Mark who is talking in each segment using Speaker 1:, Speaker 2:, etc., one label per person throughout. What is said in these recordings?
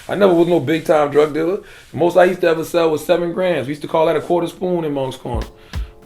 Speaker 1: I never was no big time drug dealer. The most I used to ever sell was 7 grams. We used to call that a quarter spoon in Monk's Corner.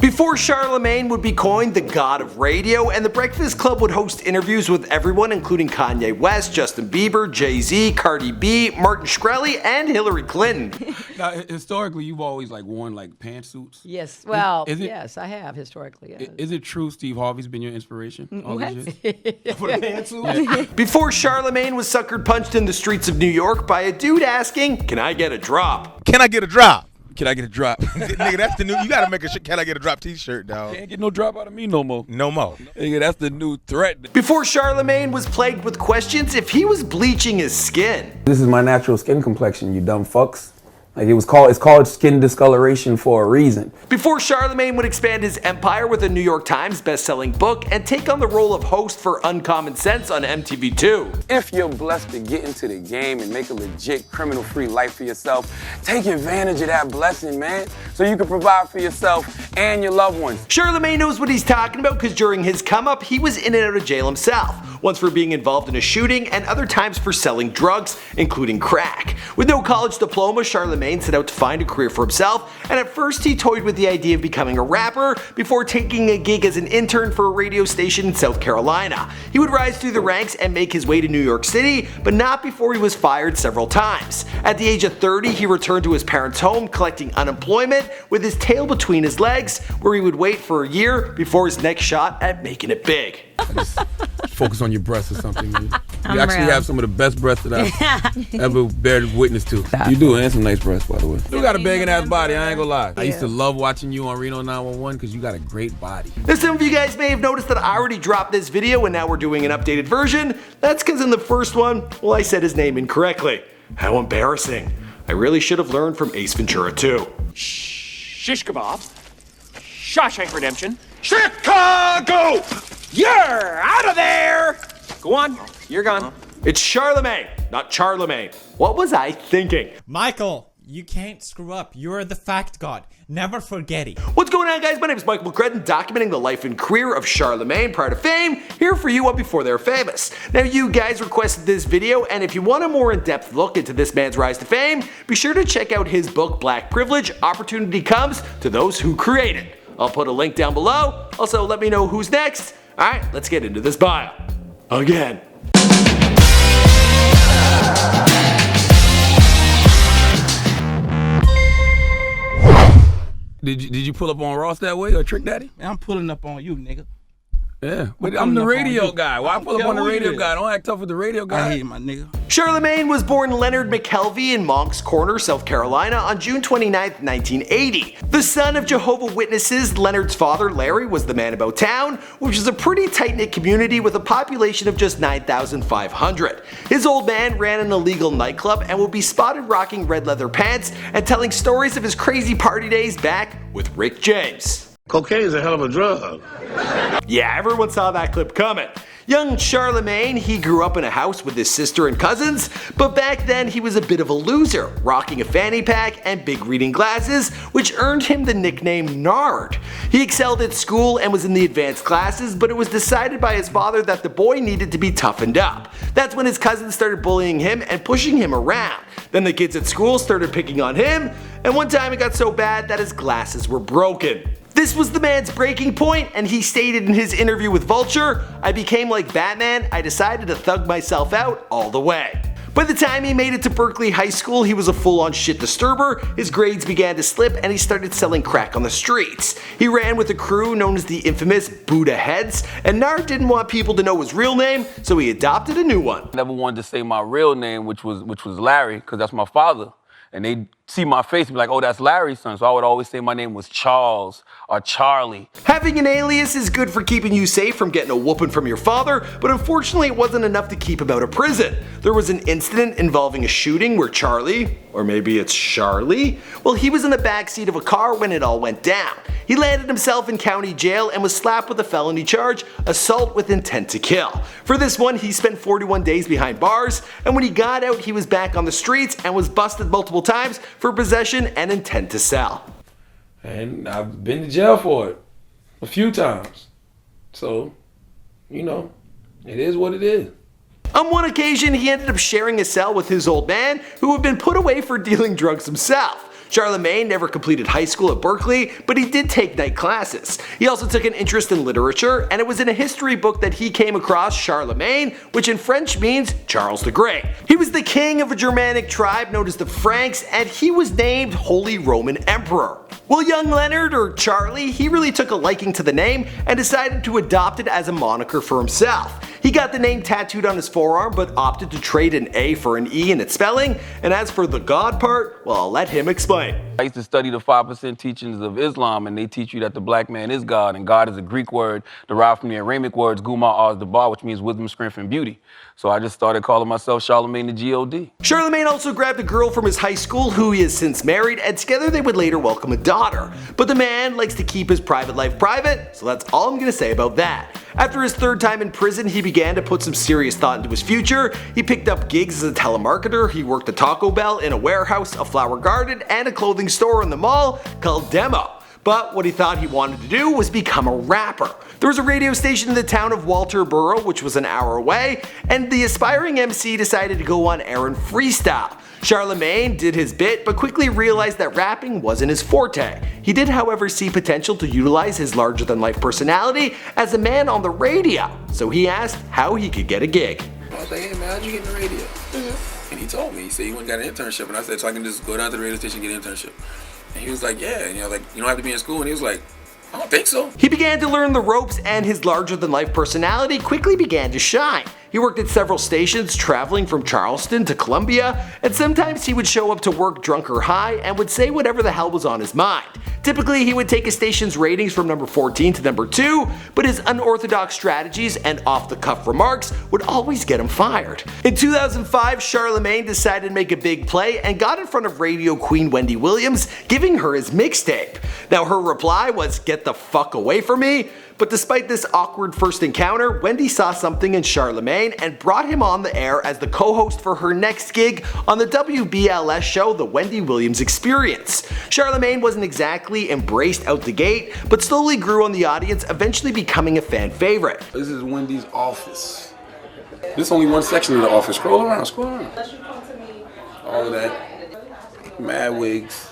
Speaker 2: Before Charlamagne would be coined the god of radio, and the Breakfast Club would host interviews with everyone including Kanye West, Justin Bieber, Jay-Z, Cardi B, Martin Shkreli, and Hillary Clinton.
Speaker 3: Now, historically, you've always worn pantsuits.
Speaker 4: Yes, well, yes, I have historically. Yes.
Speaker 3: Is it true Steve Harvey's been your inspiration all
Speaker 4: What?
Speaker 3: these years?
Speaker 2: For the pantsuit? Before Charlamagne was suckered punched in the streets of New York by a dude asking, "Can I get a drop?"
Speaker 5: Can I get a drop? Can I get a drop? Nigga, that's the new. You gotta make a "Can I get a drop" T-shirt, dog.
Speaker 1: Can't get no drop out of me no more.
Speaker 5: No more.
Speaker 1: Nigga, that's the new threat.
Speaker 2: Before Charlamagne was plagued with questions if he was bleaching his skin.
Speaker 1: This is my natural skin complexion, you dumb fucks. It's called skin discoloration for a reason.
Speaker 2: Before Charlamagne would expand his empire with a New York Times best-selling book and take on the role of host for Uncommon Sense on MTV2.
Speaker 1: If you're blessed to get into the game and make a legit criminal-free life for yourself, take advantage of that blessing, man, so you can provide for yourself and your loved ones.
Speaker 2: Charlamagne knows what he's talking about because during his come-up, he was in and out of jail himself. Once for being involved in a shooting and other times for selling drugs, including crack. With no college diploma, Charlamagne set out to find a career for himself, and at first he toyed with the idea of becoming a rapper before taking a gig as an intern for a radio station in South Carolina. He would rise through the ranks and make his way to New York City, but not before he was fired several times. At the age of 30, he returned to his parents' home collecting unemployment with his tail between his legs, where he would wait for a year before his next shot at making it big.
Speaker 1: Focus on your breasts or something. You actually have some of the best breasts that I've ever bared witness to. You do, and some nice breasts, by the way. You got a begging ass body, I ain't gonna lie. I used to love watching you on Reno 911 because you got a great body.
Speaker 2: Now, some of you guys may have noticed that I already dropped this video and now we're doing an updated version. That's because in the first one, well, I said his name incorrectly. How embarrassing. I really should have learned from Ace Ventura 2.
Speaker 6: Shish kebab, Shawshank Redemption, Chicago! You're out of there! Go on, you're gone.
Speaker 2: It's Charlamagne, not Charlamagne. What was I thinking?
Speaker 7: Michael, you can't screw up. You're the fact god. Never forget it.
Speaker 2: What's going on, guys? My name is Michael McCredden, documenting the life and career of Charlamagne prior to fame, here for you on Before They're Famous. Now, you guys requested this video, and if you want a more in-depth look into this man's rise to fame, be sure to check out his book, Black Privilege, Opportunity Comes to Those Who Create It. I'll put a link down below. Also, let me know who's next. Alright, let's get into this bio. Again.
Speaker 1: Did you pull up on Ross that way or Trick Daddy?
Speaker 3: Man, I'm pulling up on you, nigga.
Speaker 1: Yeah, but I'm the radio guy. Why pull up on the radio guy? Don't act tough with the radio guy.
Speaker 3: I hate my nigga.
Speaker 2: Charlamagne was born Leonard McKelvey in Moncks Corner, South Carolina on June 29, 1980. The son of Jehovah's Witnesses, Leonard's father, Larry, was the man about town, which is a pretty tight-knit community with a population of just 9,500. His old man ran an illegal nightclub and would be spotted rocking red leather pants and telling stories of his crazy party days back with Rick James.
Speaker 8: Cocaine is a hell of a drug.
Speaker 2: Yeah, everyone saw that clip coming. Young Charlamagne, he grew up in a house with his sister and cousins, but back then he was a bit of a loser, rocking a fanny pack and big reading glasses, which earned him the nickname Nard. He excelled at school and was in the advanced classes, but it was decided by his father that the boy needed to be toughened up. That's when his cousins started bullying him and pushing him around. Then the kids at school started picking on him, and one time it got so bad that his glasses were broken. This was the man's breaking point, and he stated in his interview with Vulture, "I became like Batman, I decided to thug myself out all the way." By the time he made it to Berkeley High School, he was a full-on shit disturber, his grades began to slip, and he started selling crack on the streets. He ran with a crew known as the infamous Buddha Heads, and Nard didn't want people to know his real name, so he adopted a new one.
Speaker 1: I never wanted to say my real name, which was Larry, because that's my father. And they'd see my face and be like, oh, that's Larry's son. So I would always say my name was Charles or Charlie.
Speaker 2: Having an alias is good for keeping you safe from getting a whooping from your father, but unfortunately it wasn't enough to keep him out of prison. There was an incident involving a shooting where Charlie, or maybe it's Charlie, well, he was in the backseat of a car when it all went down. He landed himself in county jail and was slapped with a felony charge, assault with intent to kill. For this one, he spent 41 days behind bars, and when he got out, he was back on the streets and was busted multiple times for possession and intent to sell.
Speaker 1: And I've been to jail for it a few times. So, you know, it is what it is.
Speaker 2: On one occasion, he ended up sharing a cell with his old man, who had been put away for dealing drugs himself. Charlamagne never completed high school at Berkeley, but he did take night classes. He also took an interest in literature, and it was in a history book that he came across Charlamagne, which in French means Charles the Great. He was the king of a Germanic tribe known as the Franks, and he was named Holy Roman Emperor. Well, young Leonard, or Charlie, he really took a liking to the name and decided to adopt it as a moniker for himself. He got the name tattooed on his forearm, but opted to trade an A for an E in its spelling, and as for the God part, well, I'll let him explain.
Speaker 3: I used to study the 5% teachings of Islam, and they teach you that the black man is God, and God is a Greek word derived from the Aramic words Guma Az Dabar, which means wisdom, strength, and beauty. So I just started calling myself Charlamagne the G.O.D.
Speaker 2: Charlamagne also grabbed a girl from his high school who he has since married, and together they would later welcome a daughter. But the man likes to keep his private life private, so that's all I'm gonna say about that. After his third time in prison, he began to put some serious thought into his future. He picked up gigs as a telemarketer, he worked at Taco Bell, in a warehouse, a flower garden, and a clothing store in the mall called Demo. But what he thought he wanted to do was become a rapper. There was a radio station in the town of Walterboro, which was an hour away, and the aspiring MC decided to go on air and freestyle. Charlamagne did his bit, but quickly realized that rapping wasn't his forte. He did, however, see potential to utilize his larger-than-life personality as a man on the radio, so he asked how he could get a gig.
Speaker 1: I was like, hey man, how'd you get in the radio? And he told me, he said he went and got an internship, and I said, so I can just go down to the radio station and get an internship. And he was like, yeah, and like, you don't have to be in school, and he was like, I don't think so.
Speaker 2: He began to learn the ropes, and his larger-than-life personality quickly began to shine. He worked at several stations, traveling from Charleston to Columbia, and sometimes he would show up to work drunk or high and would say whatever the hell was on his mind. Typically, he would take a station's ratings from number 14 to number 2, but his unorthodox strategies and off-the-cuff remarks would always get him fired. In 2005, Charlamagne decided to make a big play and got in front of radio queen Wendy Williams, giving her his mixtape. Now, her reply was, "Get the fuck away from me." But despite this awkward first encounter, Wendy saw something in Charlamagne and brought him on the air as the co-host for her next gig on the WBLS show The Wendy Williams Experience. Charlamagne wasn't exactly embraced out the gate, but slowly grew on the audience, eventually becoming a fan favorite.
Speaker 3: This is Wendy's office. This is only one section of the office. Scroll around, scroll around. All of that. Mad wigs.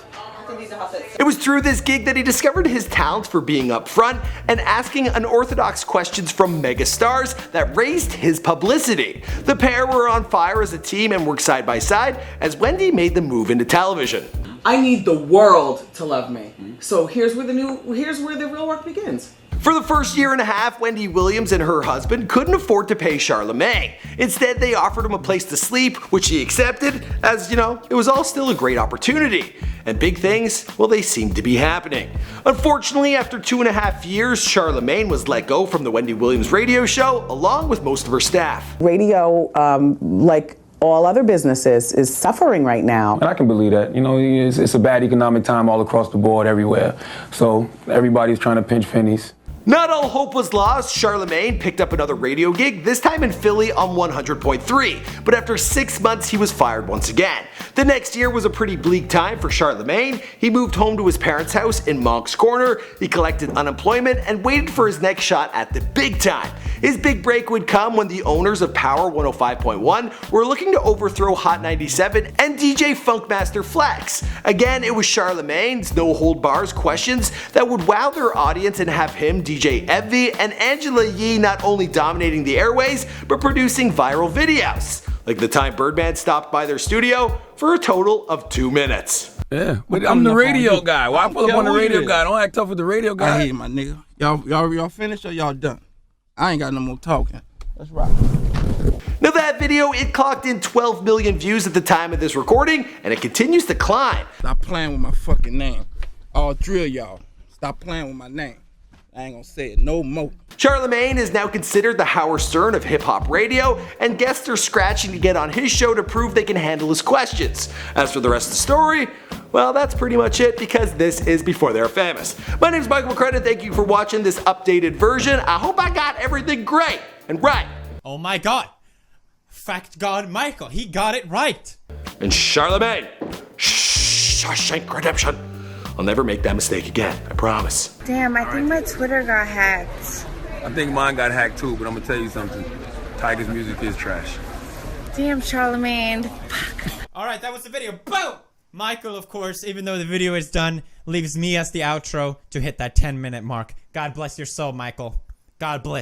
Speaker 2: It was through this gig that he discovered his talent for being up front and asking unorthodox questions from megastars that raised his publicity. The pair were on fire as a team and worked side by side as Wendy made the move into television.
Speaker 9: I need the world to love me. So here's where the real work begins.
Speaker 2: For the first year and a half, Wendy Williams and her husband couldn't afford to pay Charlamagne. Instead, they offered him a place to sleep, which he accepted, as, you know, it was all still a great opportunity. And big things, well, they seemed to be happening. Unfortunately, after 2.5 years, Charlamagne was let go from the Wendy Williams radio show, along with most of her staff.
Speaker 10: Radio, like all other businesses, is suffering right now.
Speaker 3: And I can believe that. You know, it's a bad economic time all across the board everywhere. So everybody's trying to pinch pennies.
Speaker 2: Not all hope was lost. Charlamagne picked up another radio gig, this time in Philly on 100.3, but after 6 months he was fired once again. The next year was a pretty bleak time for Charlamagne. He moved home to his parents' house in Moncks Corner, he collected unemployment and waited for his next shot at the big time. His big break would come when the owners of Power 105.1 were looking to overthrow Hot 97 and DJ Funkmaster Flex. Again, it was Charlamagne's no-hold-bars questions that would wow their audience and have him, DJ Envy, and Angela Yee not only dominating the airways, but producing viral videos. Like the time Birdman stopped by their studio for a total of 2 minutes.
Speaker 3: Yeah, but I'm the radio guy. Why pull up on the radio guy? Don't act tough with the radio guy.
Speaker 11: I hear my nigga. Y'all finished or y'all done? I ain't got no more talking. Let's rock.
Speaker 2: Now that video, it clocked in 12 million views at the time of this recording, and it continues to climb.
Speaker 11: Stop playing with my fucking name. All 3 of y'all. Stop playing with my name. I ain't gonna say it no more.
Speaker 2: Charlamagne is now considered the Howard Stern of hip-hop radio, and guests are scratching to get on his show to prove they can handle his questions. As for the rest of the story, well, that's pretty much it, because this is before they're famous. My name is Michael McCredden. Thank you for watching this updated version. I hope I got everything great and right.
Speaker 7: Oh my god. Fact God Michael, he got it right.
Speaker 2: And Charlamagne, Shawshank Redemption. I'll never make that mistake again, I promise.
Speaker 12: Damn, I think my Twitter got hacked.
Speaker 3: I think mine got hacked too, but I'm gonna tell you something. Tiger's music is trash.
Speaker 12: Damn, Charlamagne.
Speaker 7: All right, that was the video. Boom! Michael, of course, even though the video is done, leaves me as the outro to hit that 10-minute mark. God bless your soul, Michael. God bless.